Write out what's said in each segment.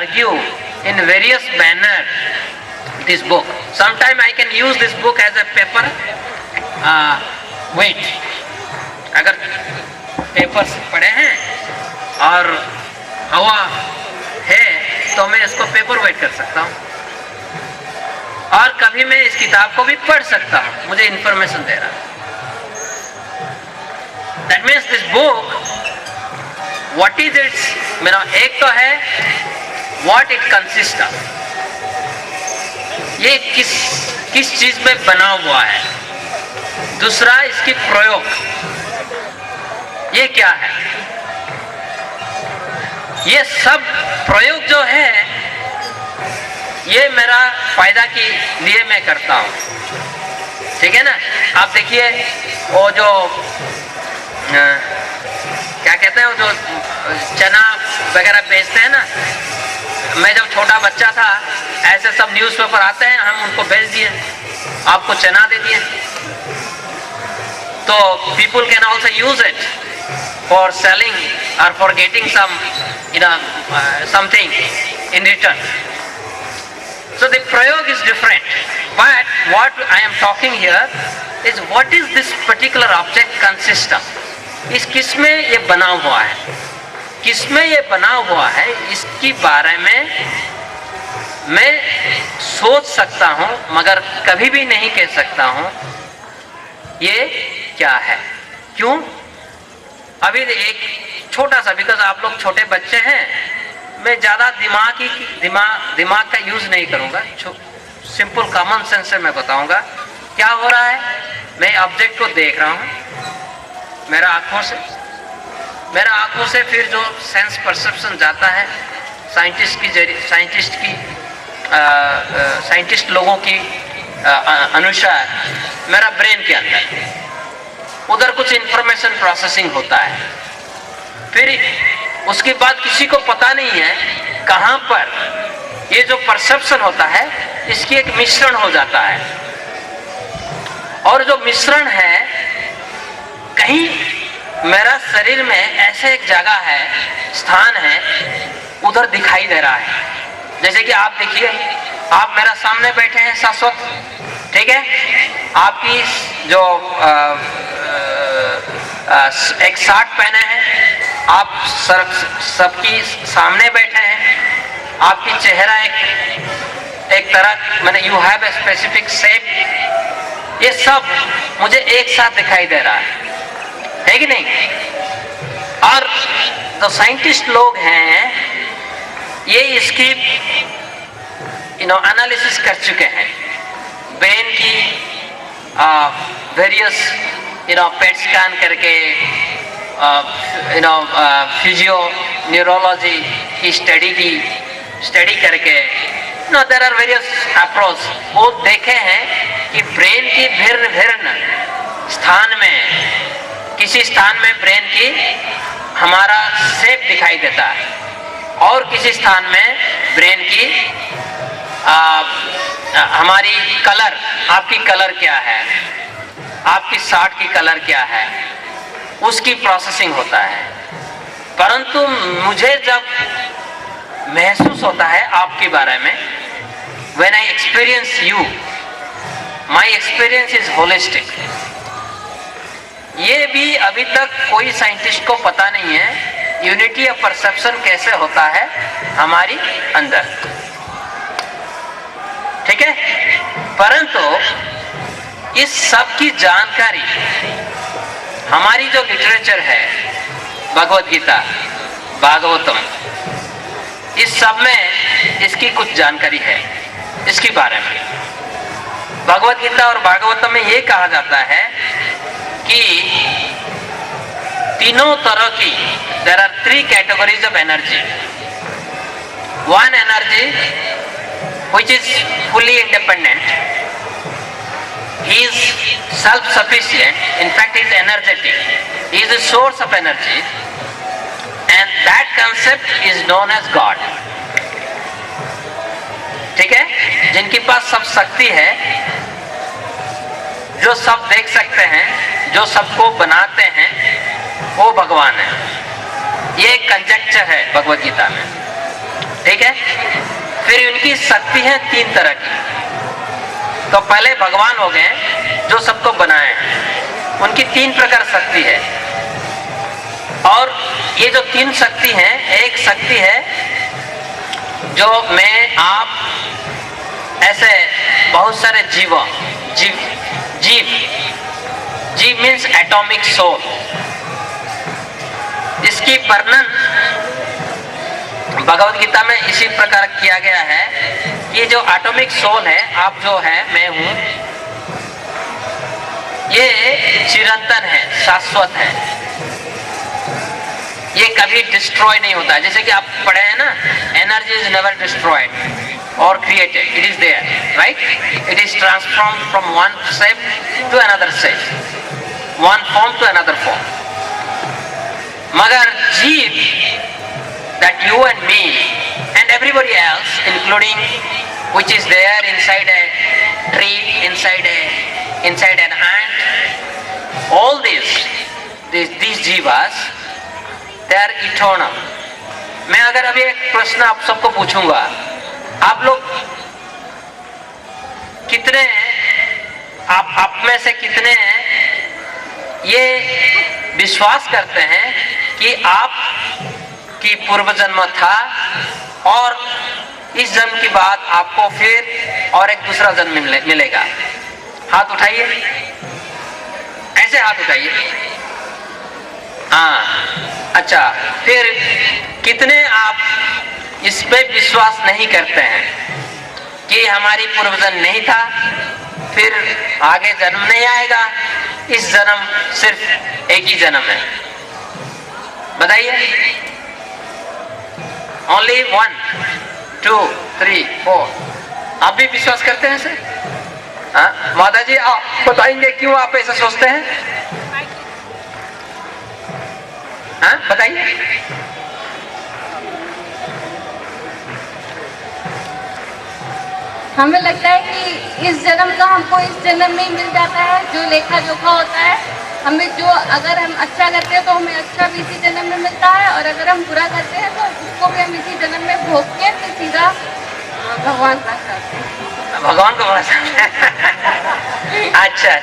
argue in various manner this book. Sometime I can use this book as a paper weight. अगर papers पड़े हैं और हवा है तो मैं इसको पेपर वेट कर सकता हूँ, और कभी मैं इस किताब को भी पढ़ सकता हूँ, मुझे इंफॉर्मेशन दे रहा है. That means this book, what is its, मेरा एक तो है what it consists of, ये किस चीज में बना हुआ है. दूसरा इसकी प्रयोग, ये क्या है. ये सब प्रयोग जो है ये मेरा फायदा के लिए मैं करता हूँ. ठीक है ना. आप देखिए वो जो क्या कहते हैं, वो जो चना वगैरह बेचते हैं ना, मैं जब छोटा बच्चा था ऐसे सब न्यूज़पेपर आते हैं, हम उनको बेच दिए, आपको चना दे दिए. तो people can also use it for selling और for getting some something in return. So the prayog is different, but what I am talking here is what is this particular object consist of. इस किसमें ये बना हुआ है, किसमें ये बना हुआ है, इसके बारे में मैं सोच सकता हूँ मगर कभी भी नहीं कह सकता हूँ ये क्या है. क्यों? अभी एक छोटा सा, बिकॉज आप लोग छोटे बच्चे हैं, मैं ज़्यादा दिमाग का यूज नहीं करूँगा, सिंपल कॉमन सेंस से मैं बताऊँगा क्या हो रहा है. मैं ऑब्जेक्ट को देख रहा हूँ मेरा आँखों से फिर जो सेंस परसेप्शन जाता है साइंटिस्ट लोगों की अनुसार मेरा ब्रेन के अंदर, उधर कुछ इंफॉर्मेशन प्रोसेसिंग होता है. फिर उसके बाद किसी को पता नहीं है कहाँ पर ये जो परसेप्शन होता है इसकी एक मिश्रण हो जाता है, और जो मिश्रण है कहीं मेरा शरीर में ऐसे एक जगह है, स्थान है, उधर दिखाई दे रहा है. जैसे कि आप देखिए, आप मेरा सामने बैठे हैं शाश्वत, ठीक है. आपकी जो एक शर्ट पहने हैं, आप सबकी सामने बैठे हैं, आपकी चेहरा एक तरह मैंने you have a specific shape, ये सब मुझे एक साथ दिखाई दे रहा है कि नहीं. और जो साइंटिस्ट लोग हैं ये इसकी एनालिसिस कर चुके हैं, ब्रेन की वेरियस पेट स्कैन करके फिजियो न्यूरोलॉजी की स्टडी करके देयर आर वेरियस अप्रोच. वो देखे हैं कि ब्रेन की भिन्न स्थान में, किसी स्थान में ब्रेन की हमारा शेप दिखाई देता है, और किसी स्थान में ब्रेन की हमारी कलर, आपकी कलर क्या है, आपकी शर्ट की कलर क्या है, उसकी प्रोसेसिंग होता है. परंतु मुझे जब महसूस होता है आपके बारे में, when I experience you, my experience is holistic. ये भी अभी तक कोई साइंटिस्ट को पता नहीं है यूनिटी ऑफ परसेप्शन कैसे होता है हमारी अंदर, ठीक है. परंतु इस सब की जानकारी हमारी जो लिटरेचर है, भगवत गीता, भागवतम, इस सब में इसकी कुछ जानकारी है इसके बारे में. भगवत गीता और भागवतम में ये कहा जाता है कि तीनों तरह की, there are 3 categories of energy. One energy which is fully independent, he is self-sufficient, in fact he is energetic, he is the source of energy, and that concept is known as God. ठीक है. जिनके पास सब शक्ति है, जो सब देख सकते हैं, जो सबको बनाते हैं, वो भगवान है. ये कंजक्चर है भगवत गीता में. ठीक है। फिर उनकी शक्ति है 3 तरह की। तो पहले भगवान हो गए जो सबको बनाए हैं, उनकी 3 प्रकार शक्ति है। और ये जो 3 शक्ति है, एक शक्ति है जो मैं आप ऐसे बहुत सारे जीव मीन्स एटॉमिक सोल, इसकी वर्णन भगवद गीता में इसी प्रकार किया गया है कि जो एटॉमिक सोल है, आप जो है, मैं हूं, ये चिरंतन है, शाश्वत है, ये कभी डिस्ट्रॉय नहीं होता। जैसे कि आप पढ़े हैं ना, एनर्जी इज नेवर डिस्ट्रॉयड और created, it is there, right? It is transform from one shape to another shape, one form to another form. मगर जीव, that you and me and everybody else, including which is there inside a tree, inside an ant, all these jivas, they are eternal. मैं अगर अभी एक प्रश्न आप सबको पूछूंगा, आप लोग कितने हैं, आप में से कितने हैं ये विश्वास करते हैं कि आप की पूर्व जन्म था और इस जन्म के बाद आपको फिर और एक दूसरा जन्म मिलेगा? हाथ उठाइए, ऐसे हाथ उठाइए। हाँ, अच्छा। फिर कितने आप इस पे विश्वास नहीं करते हैं कि हमारी पूर्व जन्म नहीं था, फिर आगे जन्म नहीं आएगा, इस जन्म सिर्फ एक ही जन्म है? बताइए। Only 1, 2, 3, 4। आप भी विश्वास करते हैं सर? हाँ, माता जी आप बताएंगे क्यों आप ऐसा सोचते हैं? हाँ, बताइए। हमें लगता है कि इस जन्म का हमको इस जन्म में ही मिल जाता है, जो लेखा जोखा होता है। हमें जो, अगर हम अच्छा करते हैं तो हमें अच्छा भी इसी जन्म में मिलता है, और अगर हम बुरा करते हैं तो उसको भी हम इसी जन्म में भोग के फिर सीधा भगवान पास जाते हैं। भगवान को पास अच्छा।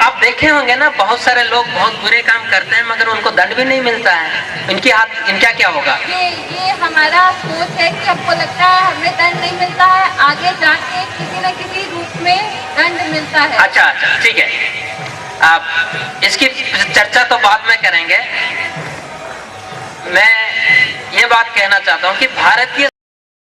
आप देखे होंगे ना, बहुत सारे लोग बहुत बुरे काम करते हैं मगर उनको दंड भी नहीं मिलता है। इनका क्या होगा? ये हमारा सोच है कि हमको लगता है हमें दंड नहीं मिलता है, आगे जाके किसी न किसी रूप में दंड मिलता है। अच्छा, ठीक है। आप इसकी चर्चा तो बाद में करेंगे। मैं ये बात कहना चाहता हूँ कि भारतीय